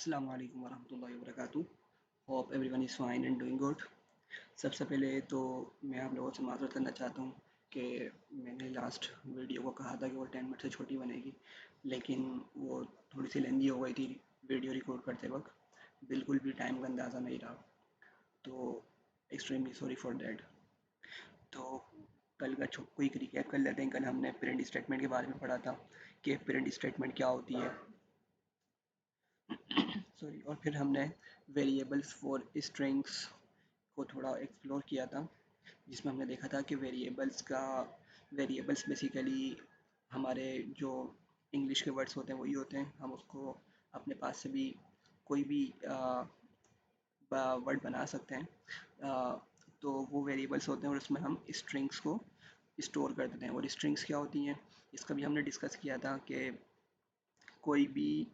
अस्सलाम वालेकुम वरहमतुल्लाहि वबरकातुहू। Hope everyone is fine and doing good. सबसे पहले तो मैं आप लोगों से माफ़रत करना चाहता हूँ कि मैंने लास्ट वीडियो को कहा था कि वो 10 मिनट से छोटी बनेगी, लेकिन वो थोड़ी सी लेंदी हो गई थी वीडियो रिकॉर्ड करते वक्त। बिल्कुल भी टाइम का अंदाज़ा नहीं रहा, तो एक्सट्रीमली सॉरी फॉर दैट। तो कल का क्विक रिकैप कर लेते हैं। कल हमने पेरेंट स्टेटमेंट के बारे में पढ़ा था कि पेरेंट स्टेटमेंट क्या होती है, सॉरी। और फिर हमने वेरिएबल्स फॉर स्ट्रिंग्स को थोड़ा एक्सप्लोर किया था, जिसमें हमने देखा था कि वेरिएबल्स बेसिकली हमारे जो इंग्लिश के वर्ड्स होते हैं वही होते हैं। हम उसको अपने पास से भी कोई भी वर्ड बना सकते हैं। तो वो वेरिएबल्स होते हैं और उसमें हम स्ट्रिंग्स को स्टोर कर देते हैं। और स्ट्रिंग्स क्या होती हैं, इसका भी हमने डिस्कस किया था कि कोई भी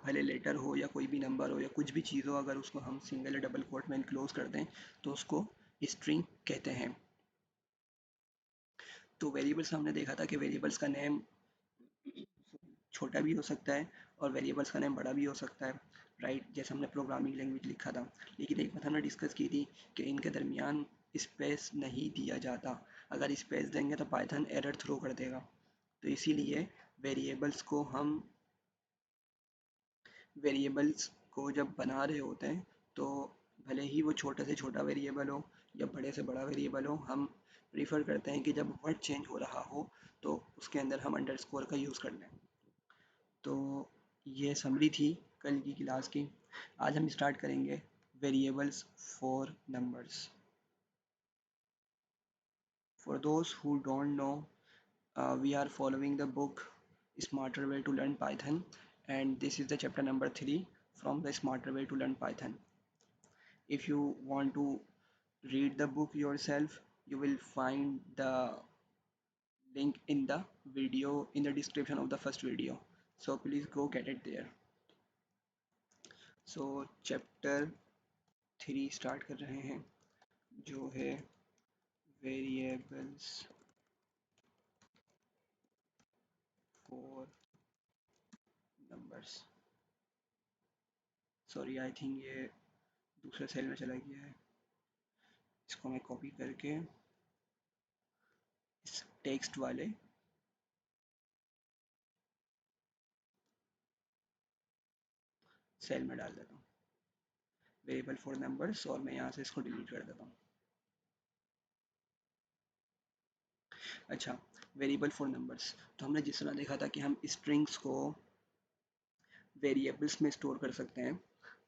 भले लेटर हो या कोई भी नंबर हो या कुछ भी चीज़ हो, अगर उसको हम सिंगल या डबल कोट में इनक्लोज कर दें तो उसको स्ट्रिंग कहते हैं। तो वेरिएबल्स हमने देखा था कि वेरिएबल्स का नेम छोटा भी हो सकता है और वेरिएबल्स का नेम बड़ा भी हो सकता है, राइट। जैसे हमने प्रोग्रामिंग लैंग्वेज लिखा था, लेकिन एक बात हमने डिस्कस की थी कि इनके दरमियान स्पेस नहीं दिया जाता। अगर स्पेस देंगे तो पाइथन एरर थ्रो कर देगा। तो इसीलिए वेरिएबल्स को हम वेरिएबल्स को जब बना रहे होते हैं तो भले ही वो छोटे से छोटा वेरिएबल हो या बड़े से बड़ा वेरिएबल हो, हम प्रीफर करते हैं कि जब वर्ड चेंज हो रहा हो तो उसके अंदर हम अंडरस्कोर का यूज़ कर लें। तो ये समरी थी कल की क्लास की। आज हम स्टार्ट करेंगे variables for numbers. For those who don't know, we are following the book Smarter Way to Learn Python, and this is the chapter number 3 from the Smarter Way to Learn Python. If you want to read the book yourself, you will find the link in the video in the description of the first video, so please go get it there. So chapter 3 start कर रहे हैं, जो है variables for numbers. Sorry, I think ये दूसरे cell में चला गया है। इसको मैं कॉपी करके इस टेक्स्ट वाले सेल में डाल देता हूँ, वेरिएबल फॉर नंबर्स, और मैं यहाँ से इसको डिलीट कर देता हूँ। अच्छा, वेरिएबल फॉर नंबर्स, तो हमने जिस तरह देखा था कि हम स्ट्रिंग्स को वेरिएबल्स में स्टोर कर सकते हैं।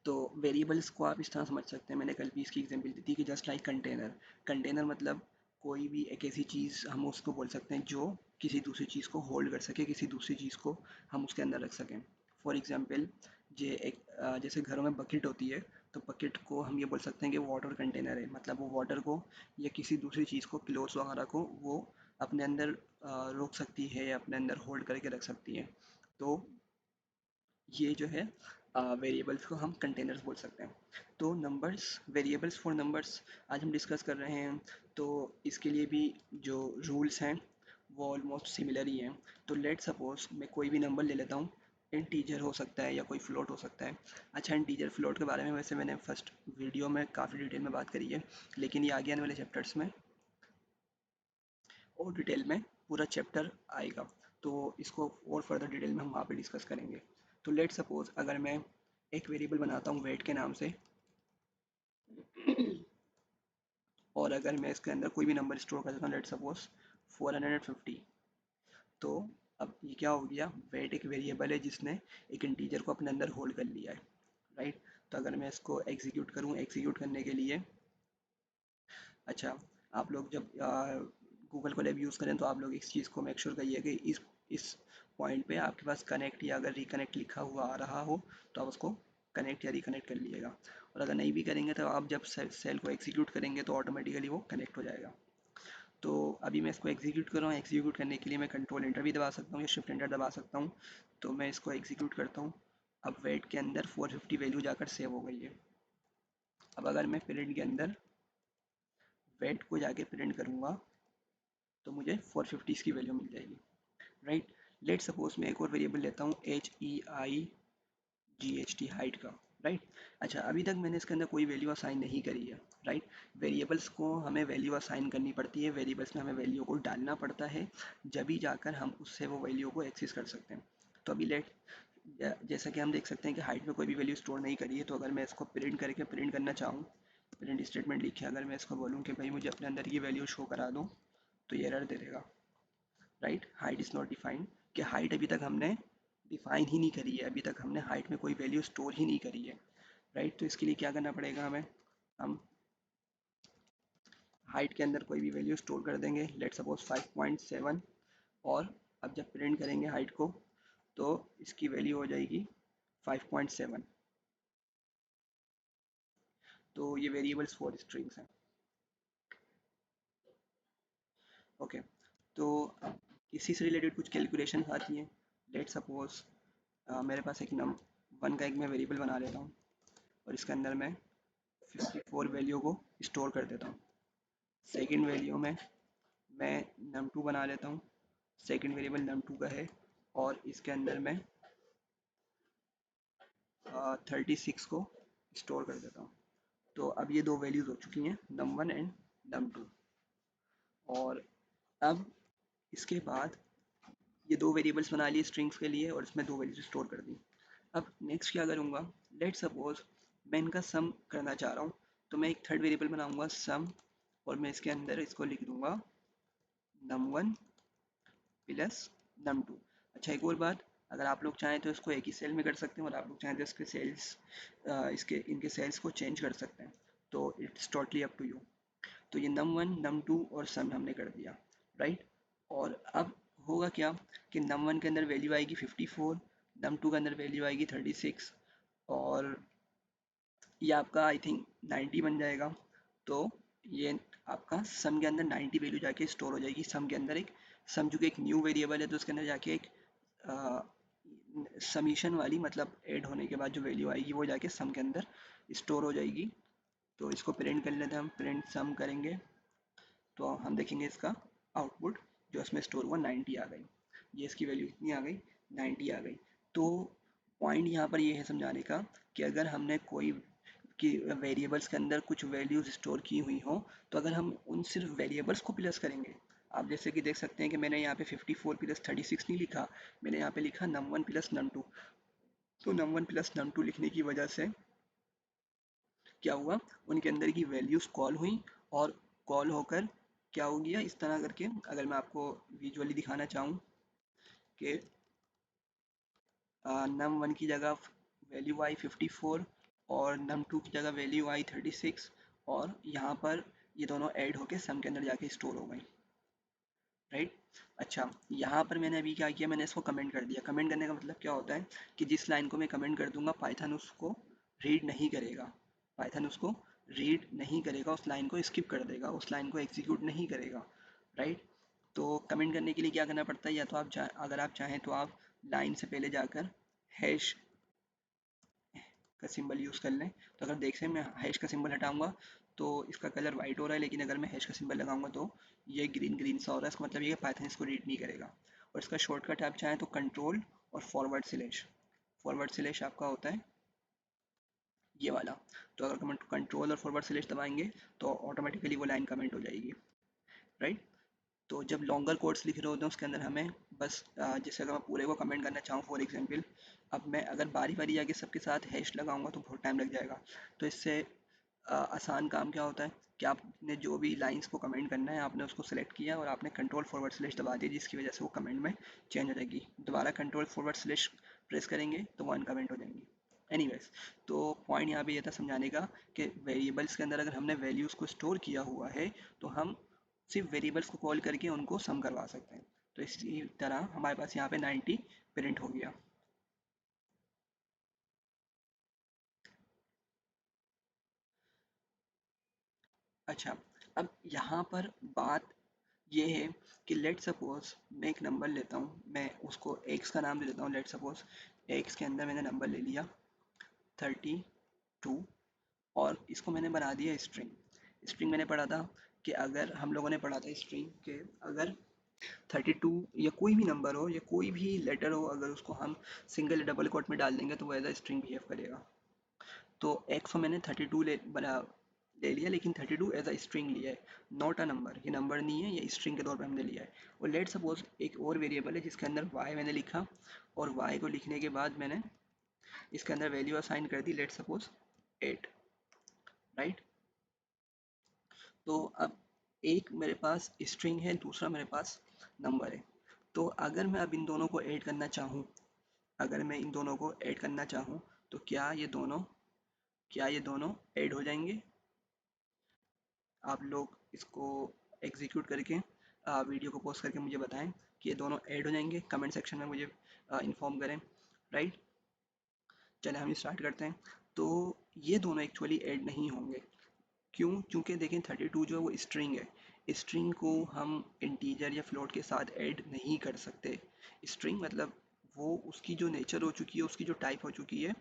तो वेरिएबल्स को आप इस तरह समझ सकते हैं, मैंने कल भी इसकी एग्जांपल दी थी कि जस्ट लाइक कंटेनर। कंटेनर मतलब कोई भी एक ऐसी चीज़ हम उसको बोल सकते हैं जो किसी दूसरी चीज़ को होल्ड कर सके, किसी दूसरी चीज़ को हम उसके अंदर रख सकें। फॉर एग्जांपल, जैसे घरों में बकेट होती है, तो बकेट को हम ये बोल सकते हैं कि वाटर कंटेनर है, मतलब वो वाटर को या किसी दूसरी चीज़ को, क्लोथ्स वगैरह को वो अपने अंदर रोक सकती है या अपने अंदर होल्ड करके रख सकती है। तो ये जो है वेरिएबल्स को हम कंटेनर्स बोल सकते हैं। तो नंबर्स, वेरिएबल्स फॉर नंबर्स आज हम डिस्कस कर रहे हैं। तो इसके लिए भी जो रूल्स हैं वो ऑलमोस्ट सिमिलर ही हैं। तो लेट सपोज मैं कोई भी नंबर ले लेता हूँ, इंटीजर हो सकता है या कोई फ्लोट हो सकता है। अच्छा, इंटीजर फ्लोट के बारे में वैसे मैंने फर्स्ट वीडियो में काफ़ी डिटेल में बात करी है, लेकिन ये आगे आने वाले चैप्टर्स में और डिटेल में पूरा चैप्टर आएगा, तो इसको और फर्दर डिटेल में हम वहाँ पे डिस्कस करेंगे। तो लेट सपोज अगर मैं एक वेरिएबल बनाता हूँ वेट के नाम से, और अगर मैं इसके अंदर कोई भी नंबर स्टोर कर देता हूँ, लेट सपोज 450, तो अब ये क्या हो गया, वेट एक वेरिएबल है जिसने एक इंटीजर को अपने अंदर होल्ड कर लिया है, राइट। तो अगर मैं इसको एग्जीक्यूट करूँ, एग्जीक्यूट करने के लिए, अच्छा, आप लोग जब गूगल कोलैब यूज़ करें तो आप लोग इस चीज़ को मेक श्योर करिए कि इस पॉइंट पे आपके पास कनेक्ट या अगर रिकनेक्ट लिखा हुआ आ रहा हो तो आप उसको कनेक्ट या रिकनेक्ट कर लीजिएगा। और अगर नहीं भी करेंगे तो आप जब सेल को एग्जीक्यूट करेंगे तो ऑटोमेटिकली वो कनेक्ट हो जाएगा। तो अभी मैं इसको एग्जीक्यूट कर रहा हूँ। एग्जीक्यूट करने के लिए मैं कंट्रोल एंटर भी दबा सकता हूँ या शिफ्ट एंटर दबा सकता हूँ। तो मैं इसको एग्जीक्यूट करता हूँ। अब वेट के अंदर 450 वैल्यू जाकर सेव हो गई है। अब अगर मैं प्रिंट के अंदर वेट को जाके प्रिंट करूँगा तो मुझे 450 की वैल्यू मिल जाएगी, राइट। लेट सपोज मैं एक और वेरिएबल लेता हूँ HEI GHT हाइट का, राइट। अच्छा, अभी तक मैंने इसके अंदर कोई वैल्यू असाइन नहीं करी है, राइट। वेरिएबल्स को हमें वैल्यू असाइन करनी पड़ती है, वेरिएबल्स में हमें वैल्यू को डालना पड़ता है, जब भी जाकर हम उससे वो वैल्यू को एक्सेस कर सकते हैं। तो अभी जैसा कि हम देख सकते हैं कि हाइट में कोई भी वैल्यू स्टोर नहीं करी है, तो अगर मैं इसको प्रिंट करना चाहूँ, प्रिंट स्टेटमेंट लिखे अगर मैं इसको बोलूँ कि भाई मुझे अपने अंदर की वैल्यू शो करा दो, तो ये एरर दे देगा, right. Height is not defined, कि हाइट अभी तक हमने डिफाइन ही नहीं करी है, अभी तक हमने हाइट में कोई वैल्यू स्टोर ही नहीं करी है, राइट। तो इसके लिए क्या करना पड़ेगा हमें, हम हाइट के अंदर कोई भी वैल्यू स्टोर कर देंगे, लेट सपोज 5.7, और अब जब प्रिंट करेंगे हाइट को तो इसकी वैल्यू हो जाएगी 5.7। तो ये वेरिएबल्स फॉर स्ट्रिंग्स हैं, ओके। तो इसी से रिलेटेड कुछ कैलकुलेशन आती हैं। लेट सपोज मेरे पास एक नम वन का एक मैं वेरिएबल बना लेता हूँ, और इसके अंदर मैं 54 वैल्यू को स्टोर कर देता हूँ। सेकंड वैल्यू में मैं num2 बना लेता हूँ, सेकंड वेरिएबल num2 का है, और इसके अंदर मैं 36 को स्टोर कर देता हूँ। तो अब ये दो वैल्यूज़ हो चुकी हैं, num1 एंड num2। और अब इसके बाद ये दो वेरिएबल्स बना लिए स्ट्रिंग्स के लिए, और इसमें दो वैल्यूज स्टोर कर दी। अब नेक्स्ट क्या करूँगा, लेट सपोज मैं इनका सम करना चाह रहा हूँ, तो मैं एक थर्ड वेरिएबल बनाऊँगा सम, और मैं इसके अंदर इसको लिख दूँगा num1 प्लस num2। अच्छा, एक और बात, अगर आप लोग चाहें तो इसको एक ही सेल में कर सकते हैं, और आप लोग चाहें तो इसके सेल्स इनके सेल्स को चेंज कर सकते हैं, तो it's totally up to you. तो ये num1 num2 और सम हमने कर दिया, राइट। और अब होगा क्या कि num1 के अंदर वैल्यू आएगी 54, num2 के अंदर वैल्यू आएगी 36, और ये आपका आई थिंक 90 बन जाएगा। तो ये आपका सम के अंदर 90 वैल्यू जाके स्टोर हो जाएगी सम के अंदर। एक सम चूँकि एक न्यू वेरिएबल है, तो उसके अंदर जाके एक समीशन वाली, मतलब ऐड होने के बाद जो वैल्यू आएगी वो जाके सम के अंदर स्टोर हो जाएगी। तो इसको प्रिंट कर लेते हैं, हम प्रिंट सम करेंगे तो हम देखेंगे इसका आउटपुट जो इसमें स्टोर हुआ 90 आ गई। ये इसकी वैल्यू कितनी आ गई, 90 आ गई। तो पॉइंट यहाँ पर ये है समझाने का कि अगर हमने कोई कि वेरिएबल्स के अंदर कुछ वैल्यूज स्टोर की हुई हो, तो अगर हम उन सिर्फ वेरिएबल्स को प्लस करेंगे, आप जैसे कि देख सकते हैं कि मैंने यहाँ पे 54 प्लस 36 नहीं लिखा, मैंने यहाँ पे लिखा num1 प्लस num2। तो num1 प्लस num2 लिखने की वजह से क्या हुआ, उनके अंदर की वैल्यूज कॉल हुई, और कॉल होकर क्या हो गया इस तरह करके, अगर मैं आपको विजुअली दिखाना चाहूँ कि num1 की जगह वैल्यू आई 54, और num2 की जगह वैल्यू आई 36, और यहाँ पर ये दोनों ऐड होके सम के अंदर जाके स्टोर हो गई, राइट। अच्छा, यहाँ पर मैंने अभी क्या किया, मैंने इसको कमेंट कर दिया। कमेंट करने का मतलब क्या होता है कि जिस लाइन को मैं कमेंट कर दूंगा, पाइथन उसको रीड नहीं करेगा, पाइथन उसको रीड नहीं करेगा, उस लाइन को स्किप कर देगा, उस लाइन को एग्जीक्यूट नहीं करेगा, राइट। तो कमेंट करने के लिए क्या करना पड़ता है, या तो अगर आप चाहें तो आप लाइन से पहले जाकर हैश का सिंबल यूज़ कर लें। तो अगर देखें मैं हैश का सिंबल हटाऊंगा तो इसका कलर वाइट हो रहा है, लेकिन अगर मैं हैश का सिंबल लगाऊंगा तो ये ग्रीन ग्रीन सा हो रहा है। इसका मतलब ये पाइथन इसको रीड नहीं करेगा। और इसका शॉर्टकट आप चाहें तो कंट्रोल और फॉरवर्ड स्लैश आपका होता है ये वाला। तो अगर कंट्रोल और फॉरवर्ड स्लैश दबाएंगे तो ऑटोमेटिकली वो लाइन कमेंट हो जाएगी, राइट। तो जब लॉन्गर कोड्स लिख रहे होते हैं उसके अंदर हमें बस जैसे अगर मैं पूरे को कमेंट करना चाहूँ फॉर एग्जांपल, अब मैं अगर बारी बारी जाके सबके साथ हैश लगाऊंगा तो बहुत टाइम लग जाएगा। तो इससे आसान काम क्या होता है कि आपने जो भी लाइंस को कमेंट करना है आपने उसको सेलेक्ट किया और आपने कंट्रोल फॉरवर्ड स्लैश दबा दिया, जिसकी वजह से वो कमेंट में चेंज हो जाएगी। दोबारा कंट्रोल फॉरवर्ड स्लैश प्रेस करेंगे तो वो अनकमेंट हो जाएंगी। एनीवेज, तो पॉइंट यहाँ पे ये था समझाने का कि वेरिएबल्स के अंदर अगर हमने वैल्यूज़ को स्टोर किया हुआ है तो हम सिर्फ वेरिएबल्स को कॉल करके उनको सम करवा सकते हैं। तो इसी तरह हमारे पास यहाँ पे 90 प्रिंट हो गया। अच्छा, अब यहाँ पर बात ये है कि लेट सपोज मैं एक नंबर लेता हूँ, मैं उसको एक्स का नाम दे देता हूँ। लेट सपोज एक्स के अंदर मैंने नंबर ले लिया 32, और इसको मैंने बना दिया स्ट्रिंग। स्ट्रिंग मैंने पढ़ा था कि अगर हम लोगों ने पढ़ा था स्ट्रिंग के अगर 32 या कोई भी नंबर हो या कोई भी लेटर हो, अगर उसको हम सिंगल या डबल कोट में डाल देंगे तो वो एज अ स्ट्रिंग बिहेव करेगा। तो एक्स को मैंने 32 ले लिया, लेकिन 32 एज अ स्ट्रिंग लिया है, नॉट अ नंबर। ये नंबर नहीं है, ये स्ट्रिंग के तौर पे हमने लिया है। और लेट सपोज एक और वेरिएबल है जिसके अंदर y मैंने लिखा, और y को लिखने के बाद मैंने इसके अंदर वैल्यू असाइन कर दी, लेट सपोज 8, राइट। तो अब एक मेरे पास स्ट्रिंग है, दूसरा मेरे पास नंबर है। तो अगर मैं अब इन दोनों को ऐड करना चाहूँ, अगर मैं इन दोनों को ऐड करना चाहूँ, तो क्या ये दोनों ऐड हो जाएंगे? आप लोग इसको एग्जीक्यूट करके वीडियो को पॉज करके मुझे बताएं कि ये दोनों ऐड हो जाएंगे, कमेंट सेक्शन में मुझे इन्फॉर्म करें, राइट। चले हम स्टार्ट करते हैं। तो ये दोनों एक्चुअली ऐड नहीं होंगे। क्यों? क्योंकि देखें 32 जो है वो स्ट्रिंग है, स्ट्रिंग को हम इंटीजर या फ्लोट के साथ ऐड नहीं कर सकते। स्ट्रिंग मतलब वो उसकी जो नेचर हो चुकी है, उसकी जो टाइप हो चुकी है,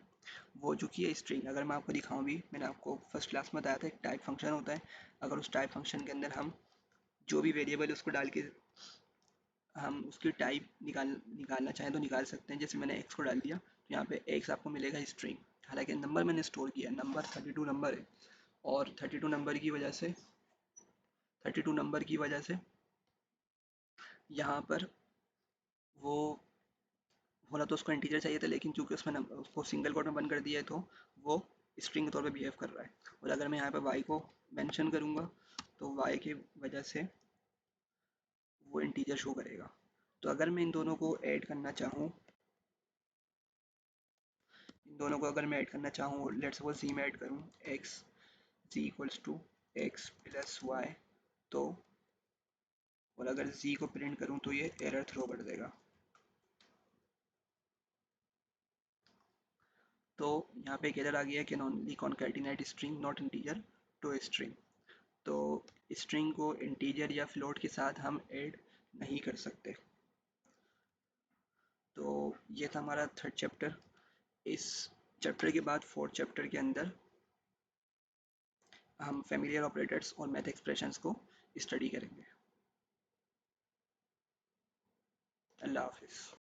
वो हो चुकी है स्ट्रिंग। अगर मैं आपको दिखाऊं भी, मैंने आपको फर्स्ट क्लास में बताया था एक टाइप फंक्शन होता है। अगर उस टाइप फंक्शन के अंदर हम जो भी वेरिएबल है उसको डाल के हम उसकी टाइप निकालना चाहें तो निकाल सकते हैं। जैसे मैंने एक्स को डाल दिया तो यहाँ पे एक्स आपको मिलेगा स्ट्रिंग, हालांकि नंबर मैंने स्टोर किया, नंबर 32 नंबर है। और 32 नंबर की वजह से यहाँ पर वो बोला तो उसको इंटीजर चाहिए था, लेकिन चूंकि उसमें उसको सिंगल कोट में बंद कर दिया है तो वो स्ट्रिंग के तौर पे बिहेव कर रहा है। और अगर मैं यहाँ पे वाई को मेंशन करूँगा तो वाई की वजह से वो इंटीजर शो करेगा। तो अगर मैं इन दोनों को ऐड करना चाहूँ, इन दोनों को अगर मैं ऐड करना चाहूँ, लेट्स सपोज सी में ऐड करूँ X, G equals to X plus Y, तो और अगर जी को प्रिंट करूँ तो ये एरर थ्रो कर देगा। तो यहाँ पे एक एरर आ गया, can only concatenate string not integer to string. तो स्ट्रिंग को इंटीजर या फ्लोट के साथ हम ऐड नहीं कर सकते। तो ये था हमारा थर्ड चैप्टर। इस चैप्टर के बाद फोर्थ चैप्टर के अंदर हम फेमिलियर ऑपरेटर्स और मैथ एक्सप्रेशंस को स्टडी करेंगे। अल्लाह हाफिज़।